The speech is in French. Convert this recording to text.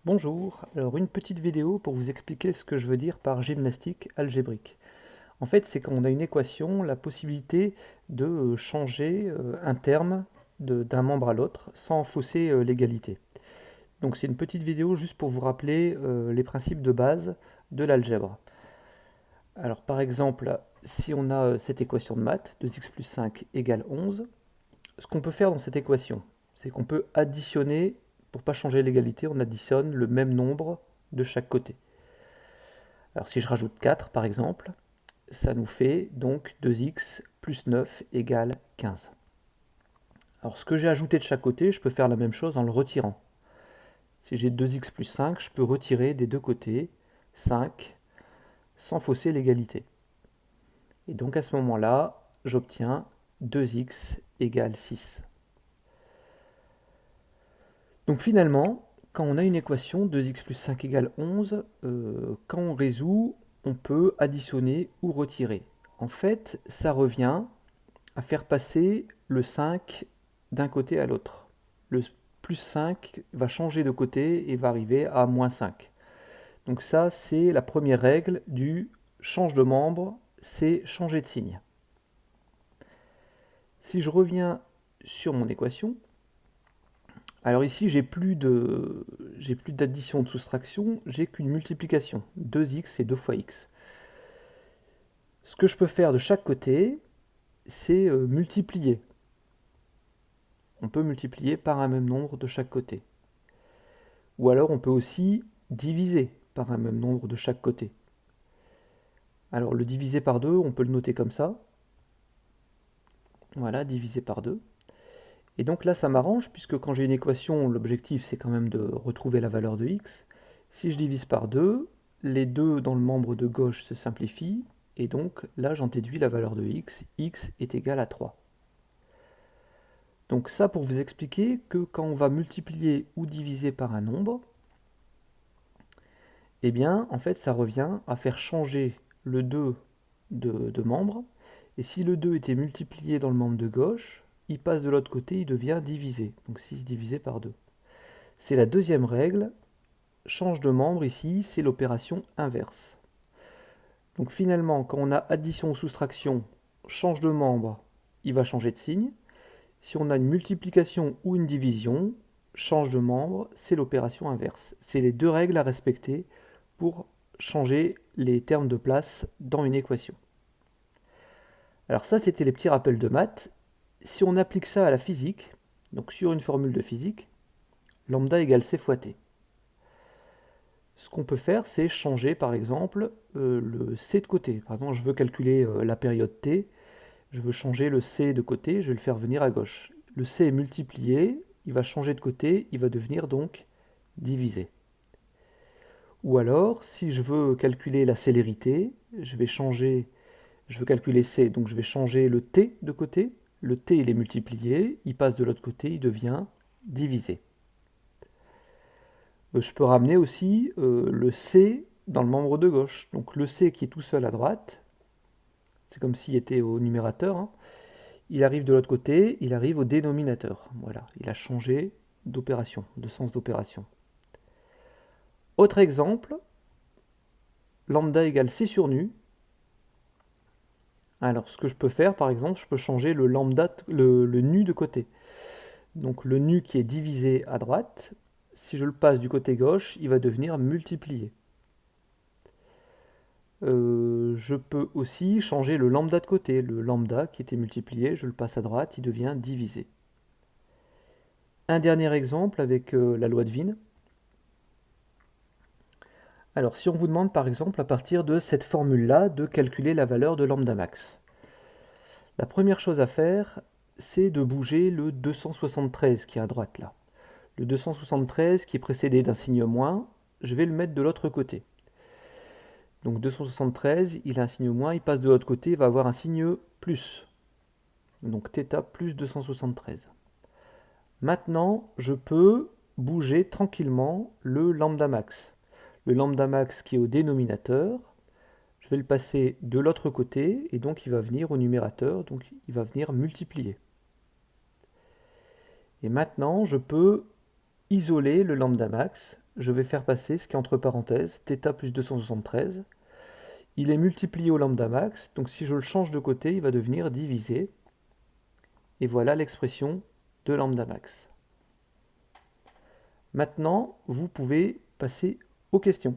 Bonjour, alors une petite vidéo pour vous expliquer ce que je veux dire par gymnastique algébrique. En fait, c'est quand on a une équation, la possibilité de changer un terme d'un membre à l'autre sans fausser l'égalité. Donc c'est une petite vidéo juste pour vous rappeler les principes de base de l'algèbre. Alors par exemple, si on a cette équation de maths, 2x plus 5 égale 11, ce qu'on peut faire dans cette équation, c'est qu'on peut additionner, pour pas changer l'égalité, on additionne le même nombre de chaque côté. Alors si je rajoute 4 par exemple, ça nous fait donc 2x plus 9 égale 15. Alors ce que j'ai ajouté de chaque côté, je peux faire la même chose en le retirant. Si j'ai 2x plus 5, je peux retirer des deux côtés 5 sans fausser l'égalité. Et donc à ce moment-là, j'obtiens 2x égale 6. Donc finalement, quand on a une équation 2x plus 5 égale 11, quand on résout, on peut additionner ou retirer. En fait, ça revient à faire passer le 5 d'un côté à l'autre. Le plus 5 va changer de côté et va arriver à moins 5. Donc ça, c'est la première règle du change de membre, c'est changer de signe. Si je reviens sur mon équation, alors ici, j'ai plus d'addition ou de soustraction, j'ai qu'une multiplication. 2x et 2 fois x. Ce que je peux faire de chaque côté, c'est multiplier. On peut multiplier par un même nombre de chaque côté. Ou alors on peut aussi diviser par un même nombre de chaque côté. Alors le diviser par 2, on peut le noter comme ça. Voilà, diviser par 2. Et donc là, ça m'arrange, puisque quand j'ai une équation, l'objectif c'est quand même de retrouver la valeur de x. Si je divise par 2, les 2 dans le membre de gauche se simplifient, et donc là j'en déduis la valeur de x est égal à 3. Donc ça pour vous expliquer que quand on va multiplier ou diviser par un nombre, eh bien en fait ça revient à faire changer le 2 de membre, et si le 2 était multiplié dans le membre de gauche, il passe de l'autre côté, il devient divisé, donc 6 divisé par 2. C'est la deuxième règle, change de membre ici, c'est l'opération inverse. Donc finalement, quand on a addition ou soustraction, change de membre, il va changer de signe. Si on a une multiplication ou une division, change de membre, c'est l'opération inverse. C'est les deux règles à respecter pour changer les termes de place dans une équation. Alors ça, c'était les petits rappels de maths. Si on applique ça à la physique, donc sur une formule de physique, lambda égale c fois t. Ce qu'on peut faire, c'est changer par exemple le c de côté. Par exemple, je veux calculer la période t, je veux changer le c de côté, je vais le faire venir à gauche. Le c est multiplié, il va changer de côté, il va devenir donc divisé. Ou alors, si je veux calculer la célérité, je veux calculer c, donc je vais changer le t de côté. Le t il est multiplié, il passe de l'autre côté, il devient divisé. Je peux ramener aussi le c dans le membre de gauche. Donc le c qui est tout seul à droite, c'est comme s'il était au numérateur, hein. Il arrive de l'autre côté, il arrive au dénominateur. Voilà, il a changé d'opération, de sens d'opération. Autre exemple, lambda égale c sur nu. Alors ce que je peux faire, par exemple, je peux changer le lambda, le nu de côté. Donc le nu qui est divisé à droite, si je le passe du côté gauche, il va devenir multiplié. Je peux aussi changer le lambda de côté. Le lambda qui était multiplié, je le passe à droite, il devient divisé. Un dernier exemple avec la loi de Wien. Alors si on vous demande par exemple à partir de cette formule-là de calculer la valeur de lambda max. La première chose à faire, c'est de bouger le 273 qui est à droite là. Le 273 qui est précédé d'un signe moins, je vais le mettre de l'autre côté. Donc 273, il a un signe moins, il passe de l'autre côté, il va avoir un signe plus. Donc θ plus 273. Maintenant, je peux bouger tranquillement le lambda max. Le lambda max qui est au dénominateur, je vais le passer de l'autre côté et donc il va venir au numérateur, donc il va venir multiplier. Et maintenant, je peux isoler le lambda max. je vais faire passer ce qui est entre parenthèses, θ plus 273. Il est multiplié au lambda max, donc si je le change de côté, il va devenir divisé. Et voilà l'expression de lambda max. Maintenant, vous pouvez passer aux questions.